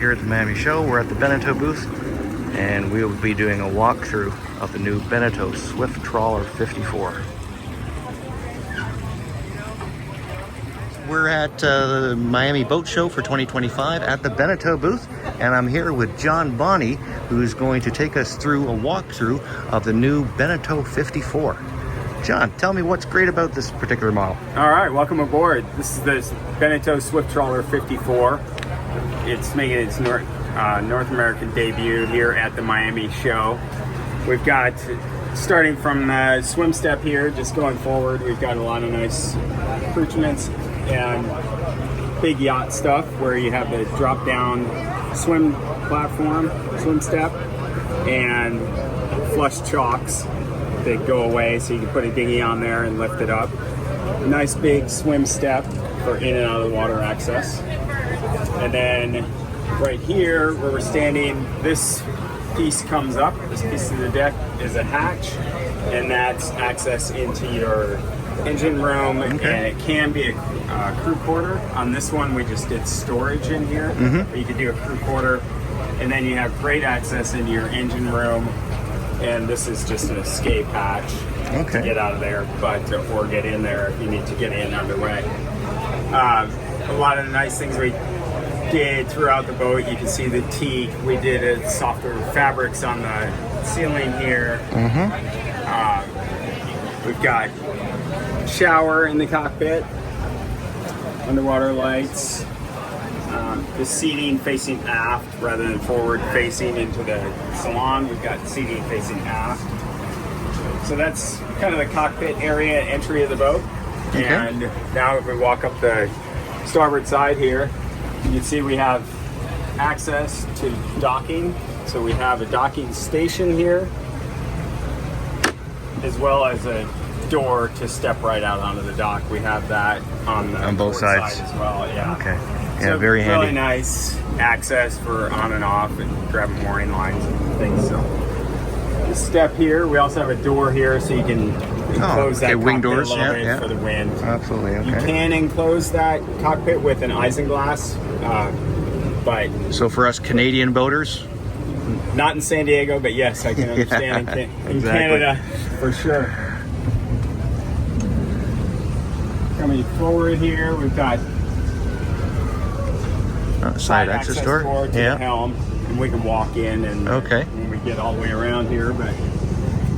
here at the Miami show. We're at the Beneteau booth, and we will be doing a walkthrough of the new Beneteau Swift Trawler 54. We're at the Miami Boat Show for 2025 at the Beneteau booth, and I'm here with John Bonney, who's going to take us through a walkthrough of the new Beneteau 54. John, tell me what's great about this particular model. All right, welcome aboard. This is the Beneteau Swift Trawler 54. It's making its North American debut here at the Miami show. We've got, starting from the swim step here, just going forward, we've got a lot of nice accoutrements and big yacht stuff where you have the drop down swim platform, swim step, and flush chocks that go away so you can put a dinghy on there and lift it up. Nice big swim step for in and out of the water access. And then right here where we're standing, this piece comes up. This piece of the deck is a hatch, and that's access into your engine room. Okay. And it can be a crew quarter. On this one we just did storage in here. But you could do a crew quarter, and then you have great access into your engine room. And this is just an escape hatch to get out of there, or get in there if you need to get in underway. A lot of the nice things we did throughout the boat, you can see the teak. We did softer fabrics on the ceiling here. We've got shower in the cockpit, underwater lights. The seating facing aft rather than forward facing into the salon. We've got seating facing aft. So that's kind of the cockpit area entry of the boat. Okay. And now if we walk up the starboard side here, you can see we have access to docking. So we have a docking station here, as well as a door to step right out onto the dock. We have that on both sides as well. Yeah. Okay. Yeah, so very handy. Really nice access for on and off and grabbing mooring lines and things. So this step here, we also have a door here so you can enclose that wing cockpit doors, a little bit for the wind. Absolutely. Okay. You can enclose that cockpit with an isinglass, but so for us Canadian boaters, not in San Diego, but yes, I can understand in Canada for sure. Coming forward here, we've got side access door to the helm, and we can walk in and when we get all the way around here. But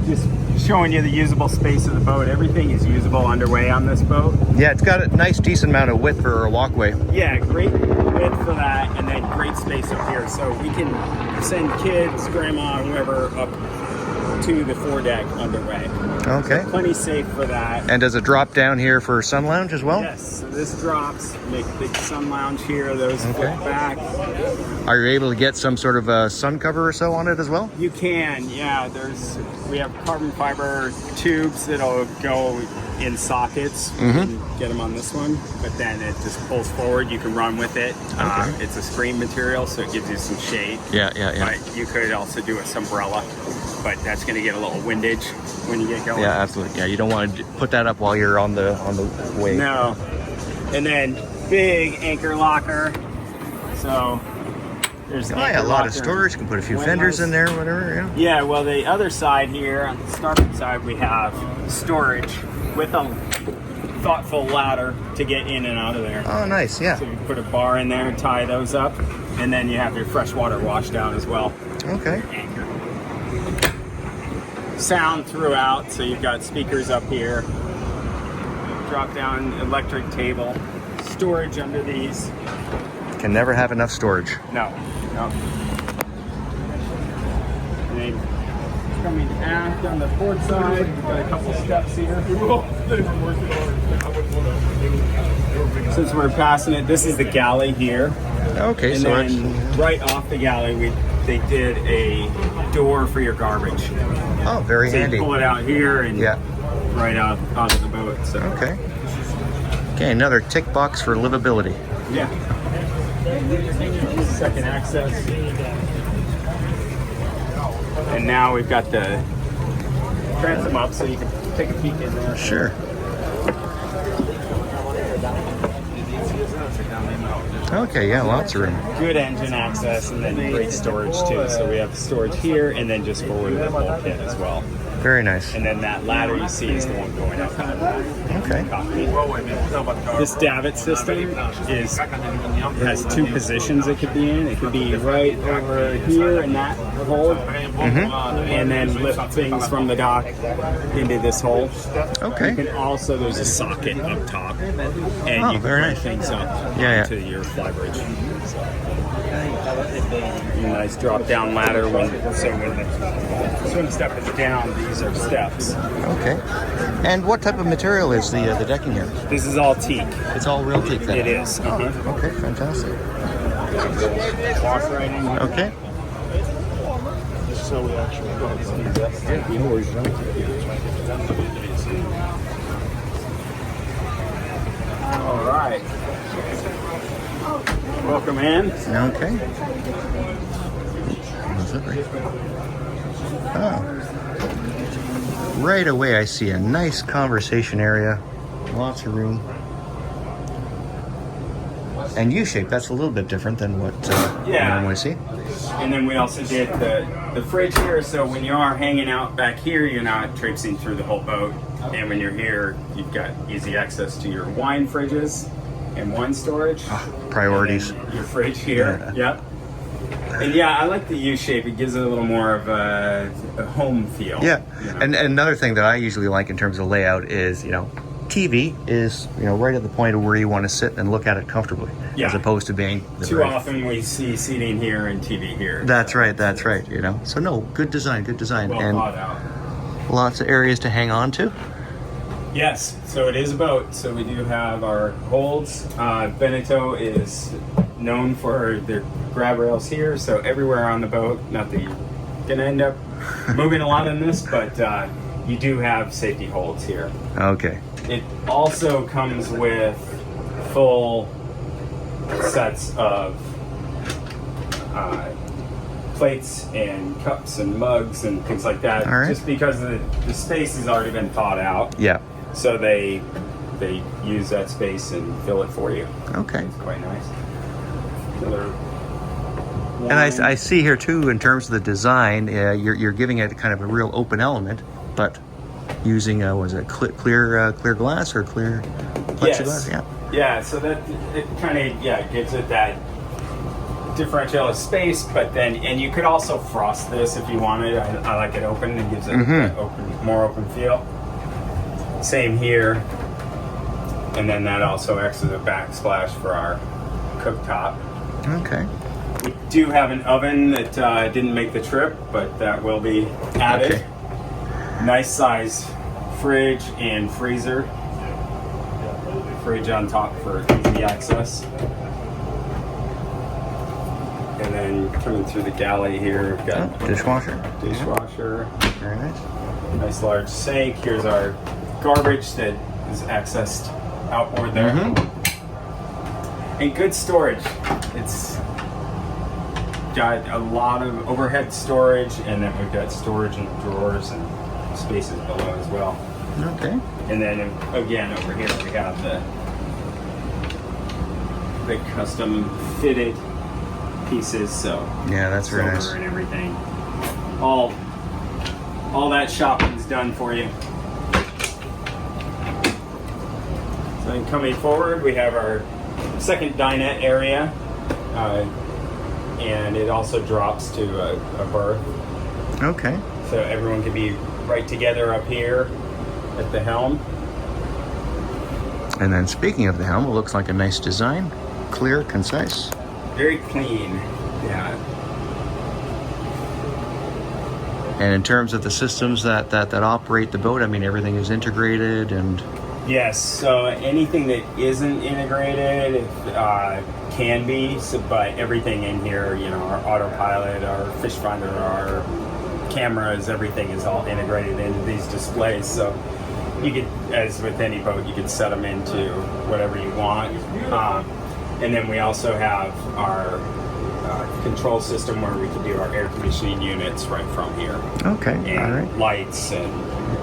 just showing you the usable space of the boat. Everything is usable underway on this boat. Yeah, it's got a nice decent amount of width for a walkway. Yeah, great width for that, and then great space up here. So we can send kids, grandma, whoever up to the foredeck underway. Okay. So plenty safe for that. And does it drop down here for sun lounge as well? Yes. So this drops, make a big sun lounge here. Those flip back. Are you able to get some sort of a sun cover or so on it as well? You can. Yeah. We have carbon fiber tubes that'll go in sockets. You can get them on this one, but then it just pulls forward. You can run with it. It's a screen material, so it gives you some shade. Yeah. But you could also do a umbrella, but that's going to get a little windage when you get going. Yeah, absolutely. Yeah, you don't want to put that up while you're on the wave. No. And then big anchor locker. So there's a lot of storage. You can put a few fenders in there, whatever. Yeah. Well, the other side here, on the starboard side, we have storage with a thoughtful ladder to get in and out of there. Oh, nice. Yeah. So you put a bar in there and tie those up, and then you have your freshwater wash down as well. Okay. Anchor. Sound throughout, so you've got speakers up here. Drop down electric table. Storage under these. Can never have enough storage. No. And then coming aft on the port side, we've got a couple steps here. Since we're passing it, this is the galley here. Okay, and so then right off the galley, they did a door for your garbage. Oh, very handy. You pull it out here and right out of the boat. So. Okay, another tick box for livability. Yeah. Second access. And now we've got the transom up so you can take a peek in there. Sure. Okay, yeah, lots of room. Good engine access, and then great storage too. So we have storage here, and then just forward of the bulkhead as well. Very nice. And then that ladder you see is the one going up. Okay. This davit system has two positions it could be in. It could be right over here in that hole, and then lift things from the dock into this hole. Okay. You can also, there's a socket up top, and you can very put nice. things up Yeah, to your flybridge. Nice drop down ladder. When the swim step is down, these are steps. Okay. And what type of material is the decking here? This is all teak. It's all real teak then? It is. Okay, fantastic. Walk right in here. Okay. So we actually All right. Welcome in. Okay. Oh. Right away I see a nice conversation area. Lots of room. And U-shape, that's a little bit different than what we normally see. And then we also did the fridge here, so when you are hanging out back here, you're not traipsing through the whole boat. And when you're here, you've got easy access to your wine fridges and wine storage. Priorities. Your fridge here. Yep. And yeah, I like the U-shape. It gives it a little more of a home feel. Yeah. You know? And another thing that I usually like in terms of layout is, TV is, right at the point of where you want to sit and look at it comfortably, as opposed to being too often we see seating here and TV here. That's right. So no, good design, Well and thought out. lots of areas to hang on to. Yes, so it is a boat. So we do have our holds. Beneteau is known for their grab rails here, so everywhere on the boat, not that you're gonna end up moving a lot in this, but you do have safety holds here. Okay. It also comes with full sets of plates and cups and mugs and things like that. All right. Just because the space has already been thought out. Yeah. So they use that space and fill it for you. Okay. It's quite nice. Another And I see here too, in terms of the design, you're giving it kind of a real open element, but using clear glass or clear plexiglass? Yes. Yeah. So that it kind of gives it that differential of space, but then you could also frost this if you wanted. I like it open. It gives it an more open feel. Same here, and then that also acts as a backsplash for our cooktop. Okay. We do have an oven that didn't make the trip, but that will be added. Okay. Nice size fridge and freezer. Fridge on top for easy access. And then coming through the galley here, we've got Dishwasher. Very nice. Nice large sink. Here's our garbage that is accessed outboard there. And good storage. It's got a lot of overhead storage, and then we've got storage in drawers and spaces below as well. Okay. And then again over here we have the custom fitted pieces, so Yeah, that's very silver nice. and everything. All that shopping's done for you. So then coming forward, we have our second dinette area, and it also drops to a berth. Okay. So everyone can be right together up here at the helm. And then speaking of the helm, it looks like a nice design. Clear, concise. Very clean, yeah. And in terms of the systems that operate the boat, I mean, everything is integrated and... Yes, so anything that isn't integrated can be, but everything in here, our autopilot, our fish finder, our cameras, everything is all integrated into these displays. So you could, as with any boat, you could set them into whatever you want. And then we also have our control system where we can do our air conditioning units right from here. Okay, And all right. lights and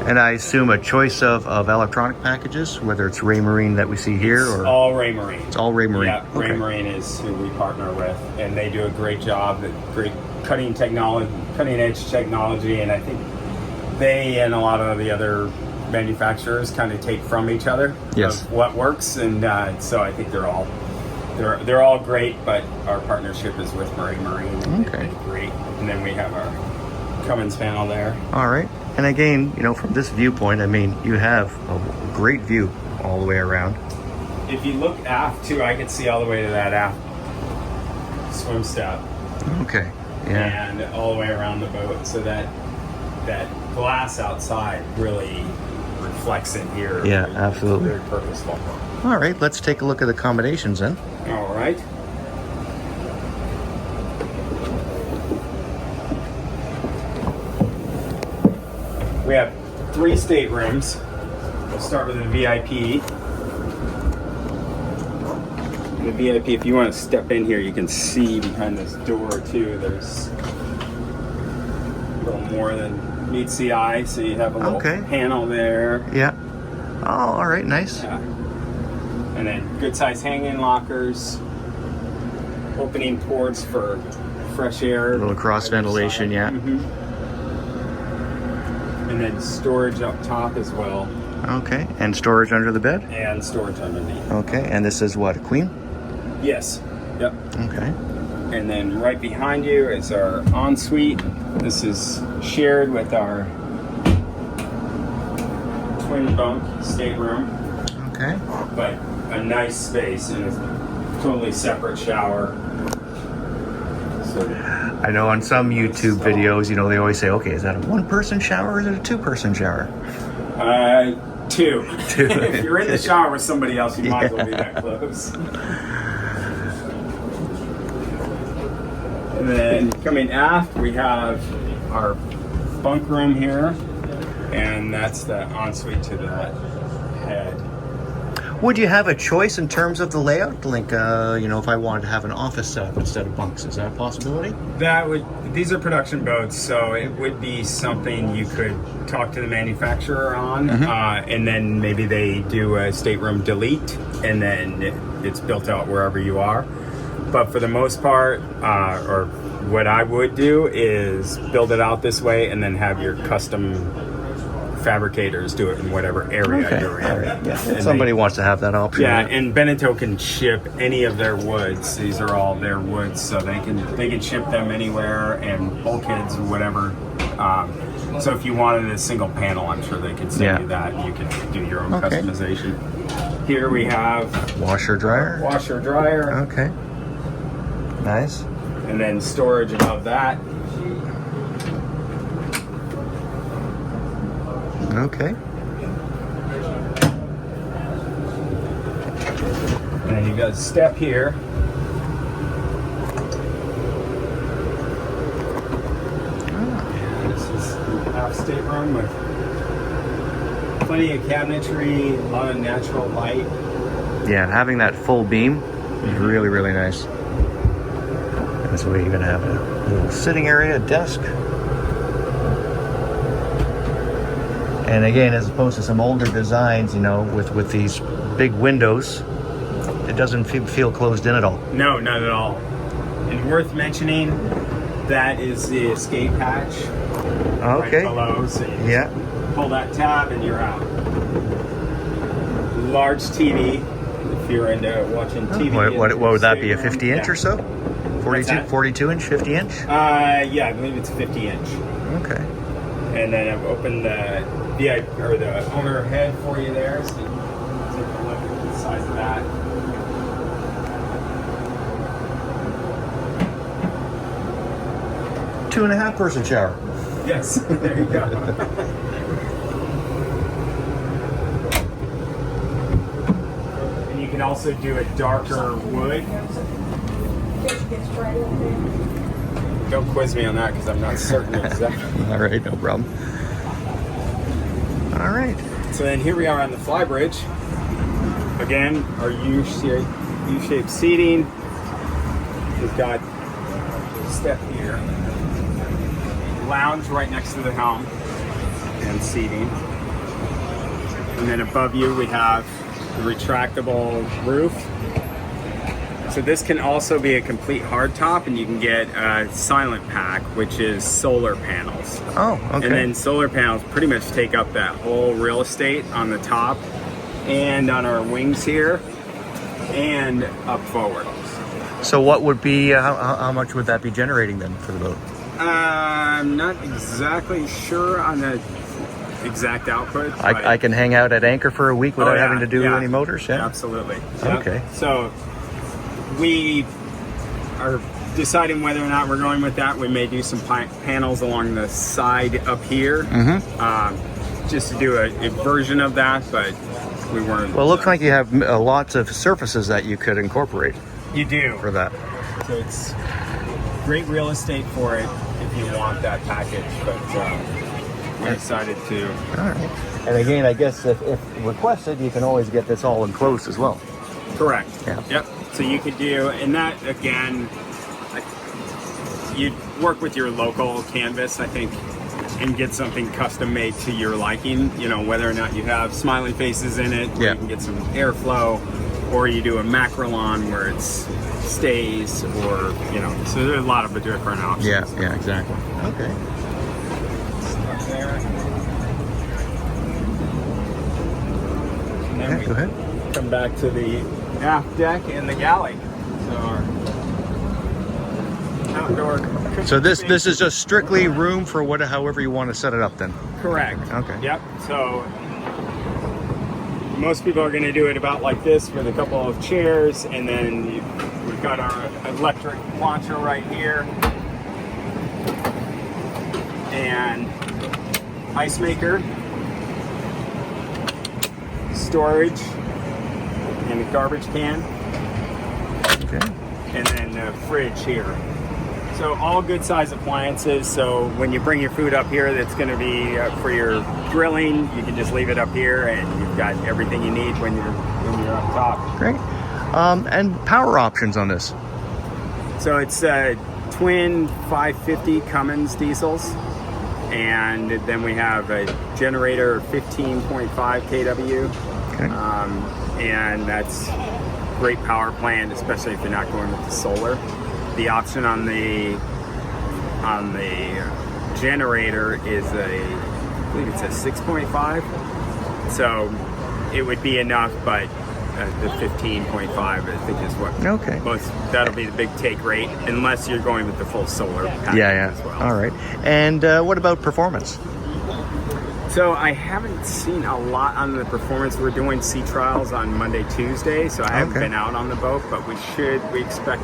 And I assume a choice of electronic packages, whether it's Raymarine that we see here, or all Raymarine. it's all Raymarine. Yeah, Okay. Raymarine is who we partner with, and they do a great job. Great cutting edge technology, and I think they and a lot of the other manufacturers kind of take from each other Yes. of what works, and so I think they're all great. But our partnership is with Raymarine. And Okay. they've been great, and then we have our Cummins panel there. All right. And again, you know, from this viewpoint, I mean, you have a great view all the way around. If you look aft too, I can see all the way to that aft swim step. Okay. Yeah. And all the way around the boat, so that glass outside really reflects in here. Yeah, absolutely. Very purposeful. All right. Let's take a look at the accommodations then. All right. We have 3 staterooms. We'll start with the VIP. The VIP, if you want to step in here, you can see behind this door too. There's a little more than meets the eye, so you have a little panel there. Yeah. Oh, all right. Nice. Yeah. And then good size hanging lockers, opening ports for fresh air. A little cross ventilation. Yeah. Mm-hmm. And then storage up top as well. Okay. And storage under the bed. And storage underneath. Okay. And this is what, a queen? Yes. Yep. Okay. And then right behind you is our ensuite. This is shared with our twin bunk stateroom. Okay. But a nice space and a totally separate shower. So I know on some YouTube videos, you know, they always say, okay, is that a 1-person shower or is it a 2-person shower? 2. Two. If you're in the shower with somebody else, you might as well be that close. And then coming aft, we have our bunk room here, and that's the ensuite to the head. Would you have a choice in terms of the layout? Like, you know, if I wanted to have an office setup instead of bunks, is that a possibility? These are production boats, so it would be something you could talk to the manufacturer on, and then maybe they do a stateroom delete, and then it's built out wherever you are. But for the most part, or what I would do is build it out this way and then have your custom fabricators do it in whatever area you're in. Right. Yeah. If somebody wants to have that option. Yeah, and Beneteau can ship any of their woods. These are all their woods, so they can ship them anywhere, and bulkheads or whatever. So if you wanted a single panel, I'm sure they could send you that, and you can do your own customization. Here we have washer dryer. Washer dryer. Okay. Nice. And then storage above that. Okay. And then you've got a step here. This is half stateroom with plenty of cabinetry, a lot of natural light. Yeah, having that full beam is really, really nice. This way you're going to have a little sitting area, a desk. And again, as opposed to some older designs, you know, with these big windows, it doesn't feel closed in at all. No, not at all. And worth mentioning, that is the escape hatch right below. So you just pull that tab and you're out. Large TV, if you're into watching TV. What would that be, a 50-inch or so? 42-inch, 50-inch? Yeah, I believe it's 50-inch. Okay. And then I've opened the VIP or the owner head for you there, so you can take a look at the size of that. Two and a half person shower. Yes, there you go. And you can also do a darker wood. Don't quiz me on that because I'm not certain exactly. All right, no problem. All right. So then here we are on the fly bridge. Again, our U-shaped seating. We've got a step here. Lounge right next to the helm. and seating. And then above you we have the retractable roof. So this can also be a complete hardtop, and you can get a silent pack, which is solar panels. Oh, okay. And then solar panels pretty much take up that whole real estate on the top and on our wings here and up forward. So what would be, how much would that be generating then for the boat? I'm not exactly sure on the exact output. I can hang out at anchor for a week without having to do yeah. any motors, yeah? Absolutely. Okay. Yep. So we are deciding whether or not we're going with that. We may do some panels along the side up here, just to do a version of that, but we weren't. Well, it looks like you have lots of surfaces that you could incorporate. You do. For that. So it's great real estate for it if you want that package, but we decided to. All right. And again, I guess if requested, you can always get this all enclosed as well. Correct. Yeah. Yep. So you could do, and that again, you'd work with your local canvas, I think, and get something custom made to your liking. You know, whether or not you have smiley faces in it, where you can get some airflow, or you do a macrolon where it stays, or you know. So there's a lot of different options. Yeah. Yeah. Exactly. Okay. And then we Go ahead. come back to the aft deck and the galley. So our outdoor. So this is just strictly room for however you want to set it up then. Correct. Okay. Yep. So most people are going to do it about like this with a couple of chairs, and then we've got our electric launcher right here, and ice maker, storage, and a garbage can. Okay. And then a fridge here. So all good size appliances. So when you bring your food up here, that's going to be for your grilling. You can just leave it up here, and you've got everything you need when you're up top. Great. And power options on this. So it's twin 550 Cummins diesels, and then we have a generator 15.5 kW. Okay. And that's great power plant, especially if you're not going with the solar. The option on the generator is I believe it's a 6.5. So it would be enough, but the 15.5 I think is what that'll be the big take rate, unless you're going with the full solar package as well. All right. And what about performance? So I haven't seen a lot on the performance. We're doing sea trials on Monday, Tuesday, so I haven't been out on the boat, but we expect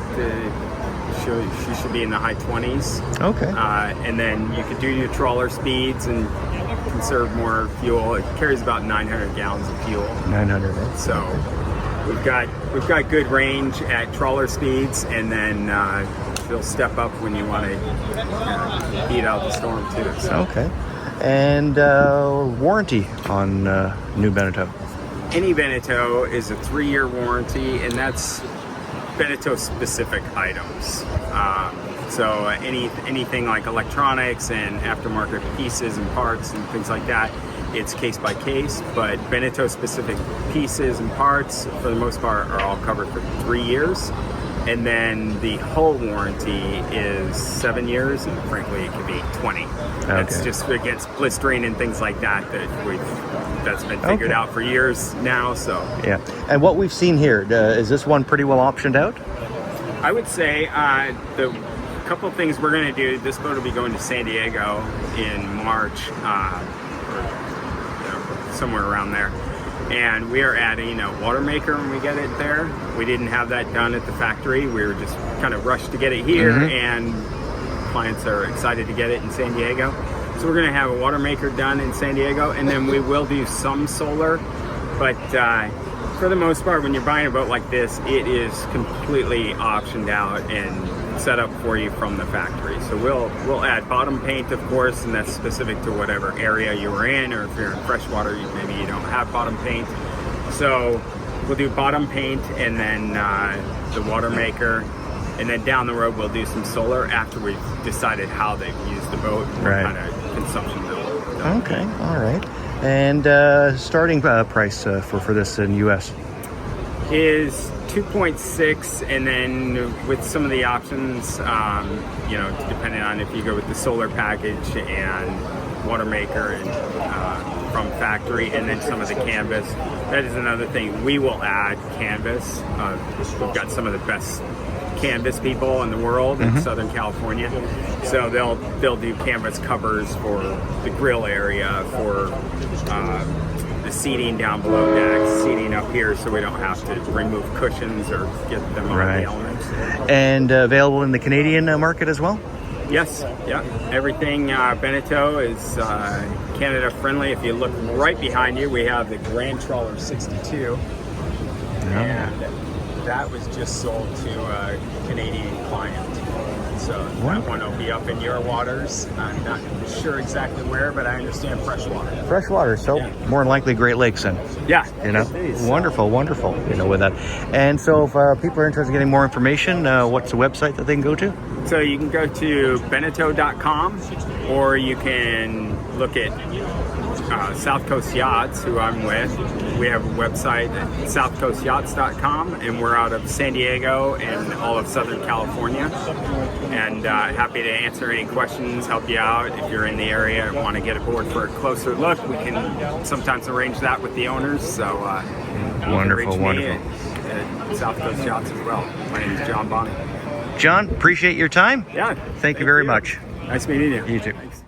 she should be in the high 20s. Okay. And then you could do your trawler speeds and conserve more fuel. It carries about 900 gallons of fuel. 900. So we've got good range at trawler speeds, and then she'll step up when you want to beat out the storm too. So. Okay. And warranty on new Beneteau? Any Beneteau is a 3-year warranty, and that's Beneteau specific items. So anything like electronics and aftermarket pieces and parts and things like that, it's case by case, but Beneteau specific pieces and parts for the most part are all covered for 3 years. And then the hull warranty is 7 years, and frankly, it could be 20. That's just against blistering and things like that that's been figured out for years now. So yeah. And what we've seen here, is this one pretty well optioned out? I would say the couple of things we're going to do. This boat will be going to San Diego in March, or somewhere around there. And we are adding a water maker when we get it there. We didn't have that done at the factory. We were just kind of rushed to get it here, and clients are excited to get it in San Diego. So we're gonna have a water maker done in San Diego, and then we will do some solar. But for the most part, when you're buying a boat like this, it is completely optioned out and set up for you from the factory. So we'll add bottom paint, of course, and that's specific to whatever area you were in, or if you're in freshwater, maybe you don't have bottom paint. So we'll do bottom paint, and then the water maker, and then down the road we'll do some solar after we've decided how they use the boat, what kind of consumption they'll Okay, all right. And starting price for this in U.S. is 2.6, and then with some of the options, depending on if you go with the solar package and water maker and from factory, and then some of the canvas. That is another thing. We will add canvas. We've got some of the best canvas people in the world in Southern California, so they'll do canvas covers for the grill area, for the seating down below deck, seating up here, so we don't have to remove cushions or get them on the elements. And available in the Canadian market as well? Yes, yeah. Everything Beneteau is Canada friendly. If you look right behind you, we have the Grand Trawler 62. And that was just sold to a Canadian client. So that one will be up in your waters. I'm not sure exactly where, but I understand freshwater. Freshwater, so more than likely Great Lakes then. Yeah. Wonderful, with that. And so if people are interested in getting more information, what's the website that they can go to? So you can go to Beneteau.com, or you can look at South Coast Yachts, who I'm with. We have a website at southcoastyachts.com, and we're out of San Diego and all of Southern California. And happy to answer any questions, help you out. If you're in the area and want to get aboard for a closer look, we can sometimes arrange that with the owners. So wonderful. At South Coast Yachts as well. My name is John Bonney. John, appreciate your time. Yeah. Thank you very much. Nice meeting you. You too. Thanks.